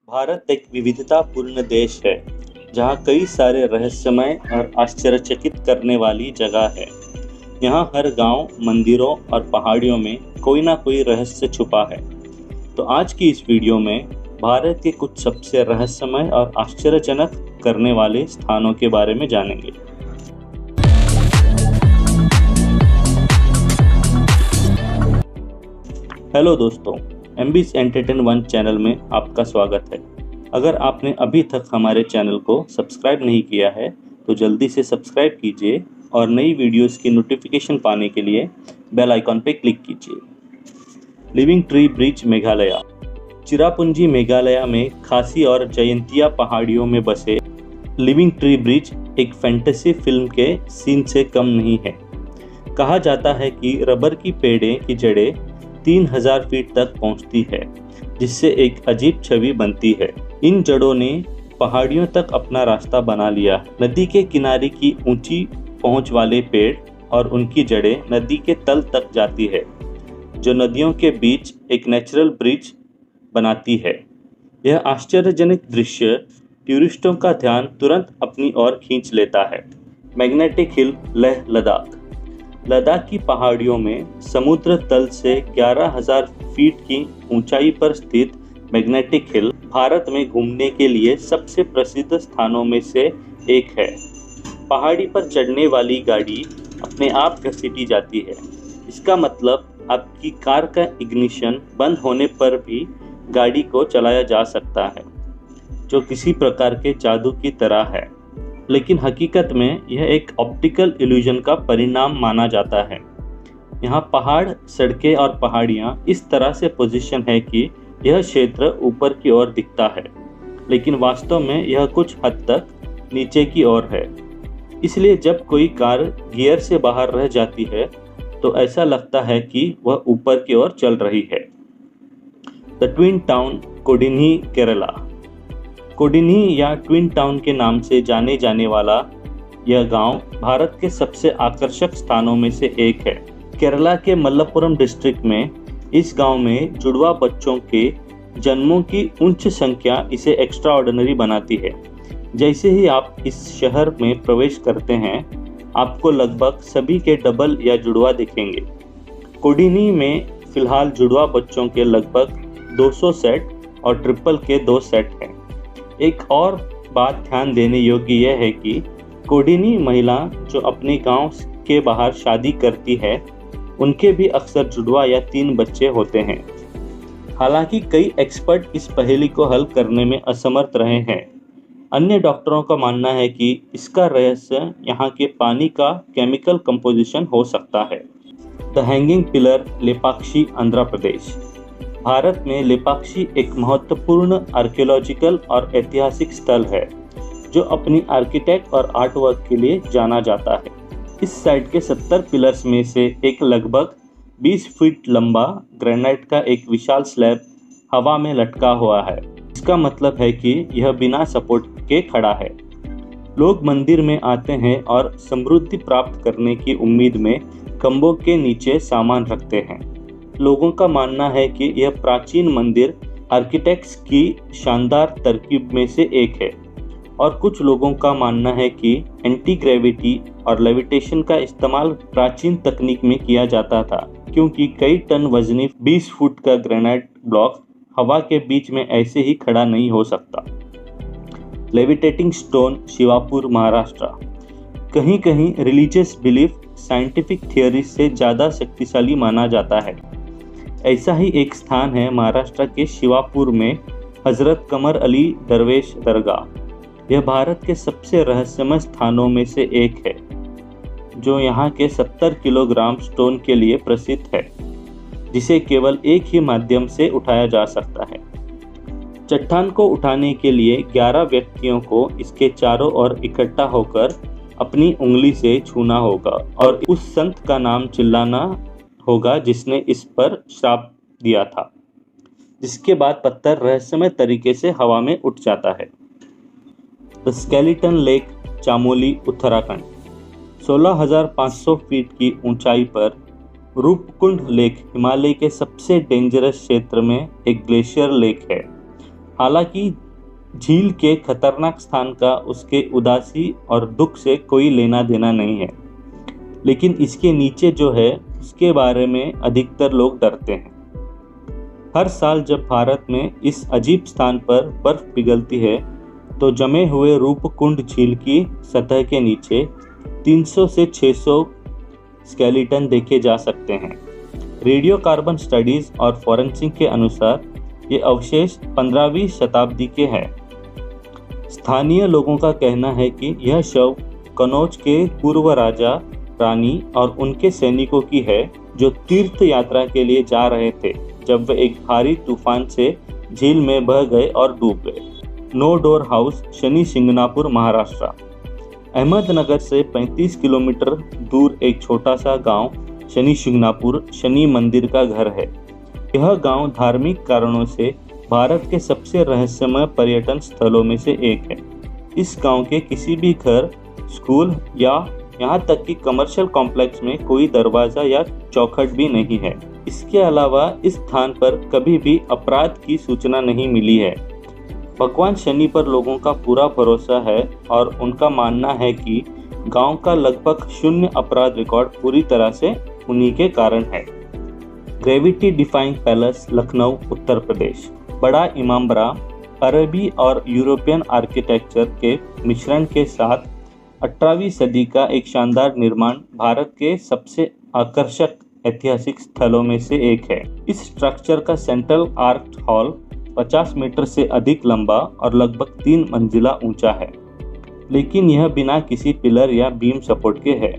भारत एक विविधतापूर्ण देश है, जहाँ कई सारे रहस्यमय और आश्चर्यचकित करने वाली जगह है। यहाँ हर गांव, मंदिरों और पहाड़ियों में कोई ना कोई रहस्य छुपा है। तो आज की इस वीडियो में भारत के कुछ सबसे रहस्यमय और आश्चर्यजनक करने वाले स्थानों के बारे में जानेंगे। हेलो दोस्तों, एमबीस एंटरटेन वन चैनल में आपका स्वागत है। अगर आपने अभी तक हमारे चैनल को सब्सक्राइब नहीं किया है तो जल्दी से सब्सक्राइब कीजिए और नई वीडियोस की नोटिफिकेशन पाने के लिए बेल आइकॉन पर क्लिक कीजिए। Living tree bridge Meghalaya. Cherrapunji Meghalaya में खासी और जयंतिया पहाड़ियों में बसे लिविंग ट्री ब्रिज एक फैंटेसी फिल्म के सीन से कम नहीं है। कहा जाता है कि रबर की पेड़ों की जड़ें 3000 फीट तक पहुंचती है, जिससे एक अजीब छवि बनती है। इन जड़ों ने पहाड़ियों तक अपना रास्ता बना लिया। नदी के किनारे की ऊंची पहुंच वाले पेड़ और उनकी जड़ें नदी के तल तक जाती है, जो नदियों के बीच एक नेचुरल ब्रिज बनाती है। यह आश्चर्यजनक दृश्य टूरिस्टों का ध्यान तुरंत अपनी ओर खींच लेता है। Magnetic hill, Leh Ladakh. लद्दाख की पहाड़ियों में समुद्र तल से 11,000 फीट की ऊंचाई पर स्थित मैग्नेटिक हिल भारत में घूमने के लिए सबसे प्रसिद्ध स्थानों में से एक है। पहाड़ी पर चढ़ने वाली गाड़ी अपने आप घसीटी जाती है। इसका मतलब आपकी कार का इग्निशन बंद होने पर भी गाड़ी को चलाया जा सकता है, जो किसी प्रकार के जादू की तरह है। लेकिन हकीकत में यह एक ऑप्टिकल इल्यूजन का परिणाम माना जाता है। यहाँ पहाड़, सड़कें और पहाड़ियाँ इस तरह से पोजीशन है कि यह क्षेत्र ऊपर की ओर दिखता है, लेकिन वास्तव में यह कुछ हद तक नीचे की ओर है। इसलिए जब कोई कार गियर से बाहर रह जाती है तो ऐसा लगता है कि वह ऊपर की ओर चल रही है। The twin town, Kodinhi, Kerala. Kodinhi या ट्विन टाउन के नाम से जाने जाने वाला यह गांव भारत के सबसे आकर्षक स्थानों में से एक है। केरला के मलप्पुरम डिस्ट्रिक्ट में इस गांव में जुड़वा बच्चों के जन्मों की उच्च संख्या इसे एक्स्ट्रा ऑर्डिनरी बनाती है। जैसे ही आप इस शहर में प्रवेश करते हैं, आपको लगभग सभी के डबल या जुड़वा दिखेंगे। कोडिन्ही में फिलहाल जुड़वा बच्चों के लगभग 200 सेट और ट्रिपल के 2 सेट हैं। एक और बात ध्यान देने योग्य यह है कि कोडिन्ही महिला जो अपने गांव के बाहर शादी करती है, उनके भी अक्सर जुड़वा या 3 बच्चे होते हैं। हालांकि कई एक्सपर्ट इस पहेली को हल करने में असमर्थ रहे हैं। अन्य डॉक्टरों का मानना है कि इसका रहस्य यहाँ के पानी का केमिकल कंपोजिशन हो सकता है। The hanging pillar, Lepakshi, Andhra Pradesh. Bharat में लेपाक्षी एक महत्वपूर्ण आर्कियोलॉजिकल और ऐतिहासिक स्थल है, जो अपनी आर्किटेक्ट और आर्टवर्क के लिए जाना जाता है। इस साइट के 70 पिलर्स में से एक लगभग 20 फीट लंबा ग्रेनाइट का एक विशाल स्लैब हवा में लटका हुआ है। इसका मतलब है कि यह बिना सपोर्ट के खड़ा है। लोग मंदिर में आते हैं और समृद्धि प्राप्त करने की उम्मीद में खंभों के नीचे सामान रखते हैं। लोगों का मानना है कि यह प्राचीन मंदिर आर्किटेक्ट्स की शानदार तरकीब में से एक है, और कुछ लोगों का मानना है कि एंटी ग्रेविटी और लेविटेशन का इस्तेमाल प्राचीन तकनीक में किया जाता था, क्योंकि कई टन वजनी 20 फुट का ग्रेनाइट ब्लॉक हवा के बीच में ऐसे ही खड़ा नहीं हो सकता। Levitating stone, Shivapur, Maharashtra. कहीं कहीं रिलीजियस बिलीफ साइंटिफिक थियोरी से ज़्यादा शक्तिशाली माना जाता है। ऐसा ही एक स्थान है महाराष्ट्र के शिवापुर में हजरत कमर अली दरवेश दरगाह। यह भारत के सबसे रहस्यमय स्थानों में से एक है, जो यहाँ के 70 किलोग्राम स्टोन के लिए प्रसिद्ध है, जिसे केवल एक ही माध्यम से उठाया जा सकता है। चट्टान को उठाने के लिए 11 व्यक्तियों को इसके चारों ओर इकट्ठा होकर अपनी उंगली से छूना होगा और उस संत का नाम चिल्लाना होगा जिसने इस पर श्राप दिया था, जिसके बाद पत्थर रहस्यमय तरीके से हवा में उठ जाता है। The skeleton lake, Chamoli, Uttarakhand. 16,500 feet की ऊंचाई पर रूपकुंड लेक हिमालय के सबसे डेंजरस क्षेत्र में एक ग्लेशियर लेक है। हालांकि झील के खतरनाक स्थान का उसके उदासी और दुख से कोई लेना देना नहीं है, लेकिन इसके नीचे जो है उसके बारे में अधिकतर लोग डरते हैं। हर साल जब भारत में इस अजीब स्थान पर बर्फ पिघलती है तो जमे हुए रूपकुंड झील की सतह के नीचे 300 से 600 स्केलेटन देखे जा सकते हैं। रेडियो कार्बन स्टडीज और फॉरेंसिक के अनुसार ये अवशेष 15वीं शताब्दी के हैं। स्थानीय लोगों का कहना है कि यह शव कनौज के पूर्व राजा, रानी और उनके सैनिकों की है जो तीर्थ यात्रा के लिए जा रहे थे जब वे एक भारी तूफान से झील में बह गए और डूब गए। No door house, Shani Shingnapur, Maharashtra. Ahmednagar से 35 किलोमीटर दूर एक छोटा सा गांव शनि शिंगणापुर शनि मंदिर का घर है। यह गांव धार्मिक कारणों से भारत के सबसे रहस्यमय पर्यटन स्थलों में से एक है। इस गांव के किसी भी घर, स्कूल या यहाँ तक कि कमर्शियल कॉम्प्लेक्स में कोई दरवाजा या चौखट भी नहीं है। इसके अलावा इस स्थान पर कभी भी अपराध की सूचना नहीं मिली है। भगवान शनि पर लोगों का पूरा भरोसा है और उनका मानना है कि गांव का लगभग 0 अपराध रिकॉर्ड पूरी तरह से उन्हीं के कारण है। Gravity defying palace, Lucknow, Uttar Pradesh. बड़ा इमामबाड़ा अरबी और यूरोपियन आर्किटेक्चर के मिश्रण के साथ 18वीं सदी का एक शानदार निर्माण भारत के सबसे आकर्षक ऐतिहासिक स्थलों में से एक है। इस स्ट्रक्चर का सेंट्रल आर्क्ड हॉल 50 मीटर से अधिक लंबा और लगभग 3 मंजिला ऊंचा है, लेकिन यह बिना किसी पिलर या बीम सपोर्ट के है।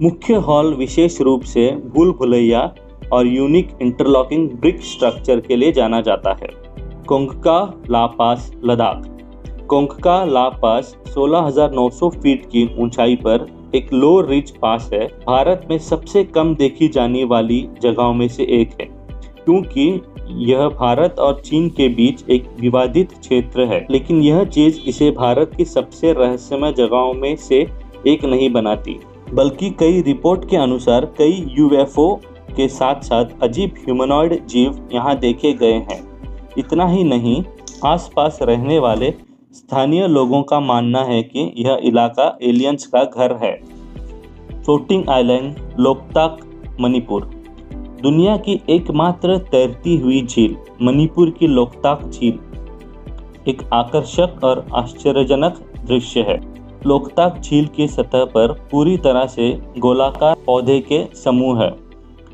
मुख्य हॉल विशेष रूप से भूल भुलैया और यूनिक इंटरलॉकिंग ब्रिक स्ट्रक्चर के लिए जाना जाता है। कोंगका ला पास, लद्दाख। कोंगका ला पास 16,900 फीट की ऊंचाई पर एक लो रिज पास है। भारत में सबसे कम देखी जाने वाली जगहों में से एक है, क्योंकि यह भारत और चीन के बीच एक विवादित क्षेत्र है, लेकिन यह चीज इसे भारत की सबसे रहस्यमय जगहों में से एक नहीं बनाती, बल्कि कई रिपोर्ट के अनुसार कई यूएफओ के साथ साथ अजीब ह्यूमनॉइड जीव यहाँ देखे गए हैं। इतना ही नहीं, आसपास रहने वाले स्थानीय लोगों का मानना है कि यह इलाका एलियंस का घर है। Floating island, Loktak, Manipur. दुनिया की एकमात्र तैरती हुई झील मणिपुर की लोकताक झील एक आकर्षक और आश्चर्यजनक दृश्य है। लोकताक झील की सतह पर पूरी तरह से गोलाकार पौधे के समूह है।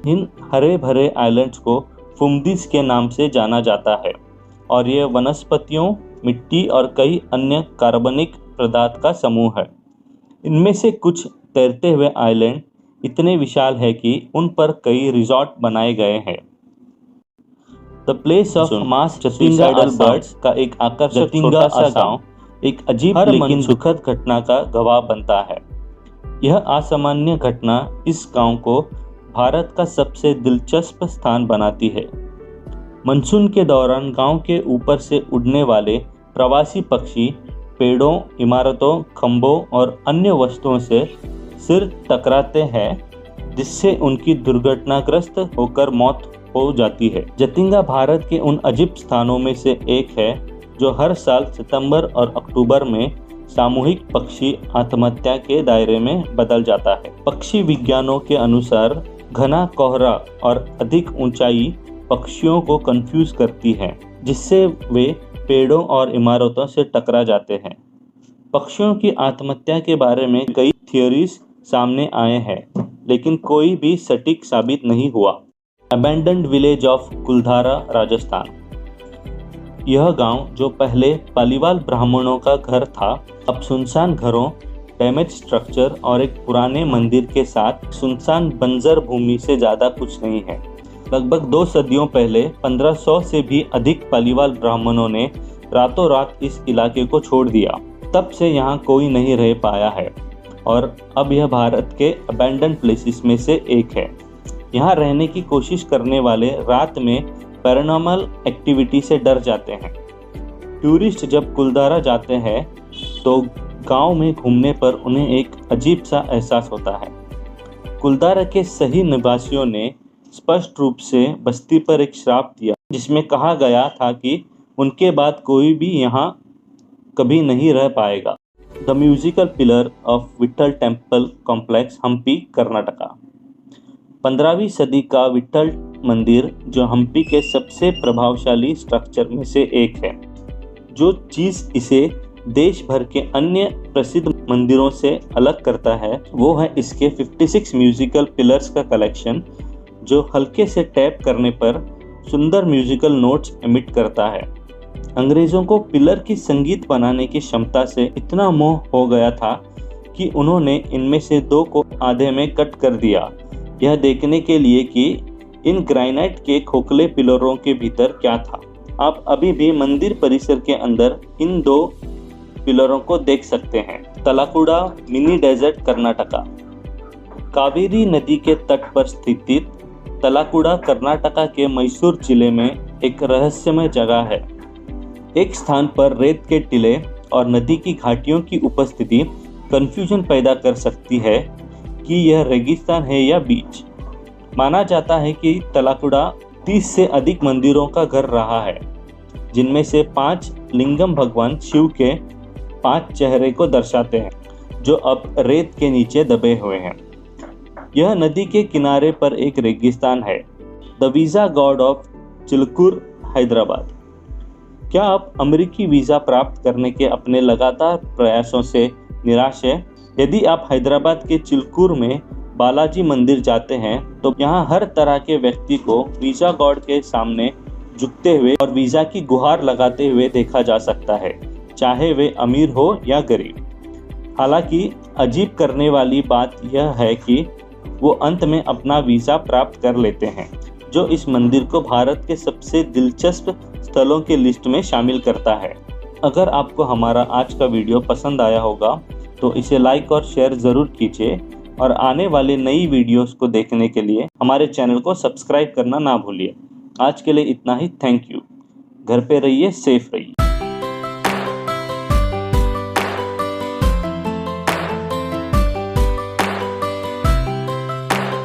इन हरे भरे आइलैंड्स को फुमदिस के नाम से जाना जाता है और ये वनस्पतियों, मिट्टी और कई अन्य कार्बनिक पदार्थ का समूह है। इनमें से कुछ तैरते हुए आइलैंड इतने विशाल है कि उन पर कई रिजॉर्ट बनाए गए हैं। The place of mass suicidal birds का एक आकर्षक छोटा सा गांव एक अजीब लेकिन सुखद घटना का गवाह बनता है। यह असामान्य घटना इस गांव को भारत का सबसे दिलचस्प स्थान बनाती है। मानसून के दौरान गांव के ऊपर से उड़ने वाले प्रवासी पक्षी पेड़ों, इमारतों, खंभों और अन्य वस्तुओं से सिर टकराते हैं, जिससे उनकी दुर्घटनाग्रस्त होकर मौत हो जाती है। जतिंगा भारत के उन अजीब स्थानों में से एक है जो हर साल सितंबर और अक्टूबर में सामूहिक पक्षी आत्महत्या के दायरे में बदल जाता है। पक्षी विज्ञानों के अनुसार घना कोहरा और अधिक ऊंचाई पक्षियों को कंफ्यूज करती है, जिससे वे पेड़ों और इमारतों से टकरा जाते हैं। पक्षियों की आत्महत्या के बारे में कई थियोरीज सामने आए हैं, लेकिन कोई भी सटीक साबित नहीं हुआ। अबैंडन्ड विलेज ऑफ कुलधारा, राजस्थान। यह गांव जो पहले पालीवाल ब्राह्मणों का घर था, अब सुनसान घरों, डैमेज स्ट्रक्चर और एक पुराने मंदिर के साथ सुनसान बंजर भूमि से ज़्यादा कुछ नहीं है। लगभग 2 सदियों पहले 1500 से भी अधिक पालीवाल ब्राह्मणों ने रातों रात इस इलाके को छोड़ दिया। तब से यहाँ कोई नहीं रह पाया है और अब यह भारत के अबैंडन्ड प्लेसेस में से एक है। यहाँ रहने की कोशिश करने वाले रात में पैरानॉर्मल एक्टिविटी से डर जाते हैं। टूरिस्ट जब कुलधारा जाते हैं तो गांव में घूमने पर उन्हें एक अजीब सा एहसास होता है। कुलधारा के सही निवासियों ने स्पष्ट रूप से बस्ती पर एक श्राप दिया, जिसमें कहा गया था कि उनके बाद कोई भी यहाँ कभी नहीं रह पाएगा। The musical pillar of Vitthal temple complex, Hampi, Karnataka. 15वीं सदी का विट्ठल मंदिर जो हम्पी के सबसे प्रभावशाली स्ट्रक्चर में से एक है। जो चीज़ इसे देश भर के अन्य प्रसिद्ध मंदिरों से अलग करता है वो है इसके 56 म्यूजिकल पिलर्स का कलेक्शन, जो हल्के से टैप करने पर सुंदर म्यूजिकल नोट्स एमिट करता है। अंग्रेजों को पिलर की संगीत बनाने की क्षमता से इतना मोह हो गया था कि उन्होंने इनमें से 2 को आधे में कट कर दिया, यह देखने के लिए कि इन ग्रेनाइट के खोखले पिलरों के भीतर क्या था। आप अभी भी मंदिर परिसर के अंदर इन 2 पिलरों को देख सकते हैं। तलाकुड़ा मिनी डेजर्ट, कर्नाटका। कावेरी नदी के तट पर स्थित तलाकुड़ा कर्नाटका के मैसूर जिले में एक रहस्यमय जगह है। एक स्थान पर रेत के टीले और नदी की घाटियों की उपस्थिति कंफ्यूजन पैदा कर सकती है कि यह रेगिस्तान है या बीच। माना जाता है कि तलाकुड़ा 30 से अधिक मंदिरों का घर रहा है, जिनमें से 5 लिंगम भगवान शिव के 5 चेहरे को दर्शाते हैं, जो अब रेत के नीचे दबे हुए हैं। यह नदी के किनारे पर एक रेगिस्तान है। The visa God of Chilkur, Hyderabad. क्या आप अमेरिकी वीज़ा प्राप्त करने के अपने लगातार प्रयासों से निराश हैं? यदि आप हैदराबाद के चिलकुर में बालाजी मंदिर जाते हैं तो यहाँ हर तरह के व्यक्ति को वीज़ा गॉड के सामने झुकते हुए और वीज़ा की गुहार लगाते हुए देखा जा सकता है, चाहे वे अमीर हो या गरीब। हालांकि अजीब करने वाली बात यह है कि वो अंत में अपना वीज़ा प्राप्त कर लेते हैं, जो इस मंदिर को भारत के सबसे दिलचस्प स्थलों के लिस्ट में शामिल करता है। अगर आपको हमारा आज का वीडियो पसंद आया होगा तो इसे लाइक और शेयर ज़रूर कीजिए और आने वाले नई वीडियोस को देखने के लिए हमारे चैनल को सब्सक्राइब करना ना भूलिए। आज के लिए इतना ही। Thank you. घर पे रहिए, सेफ रहिए।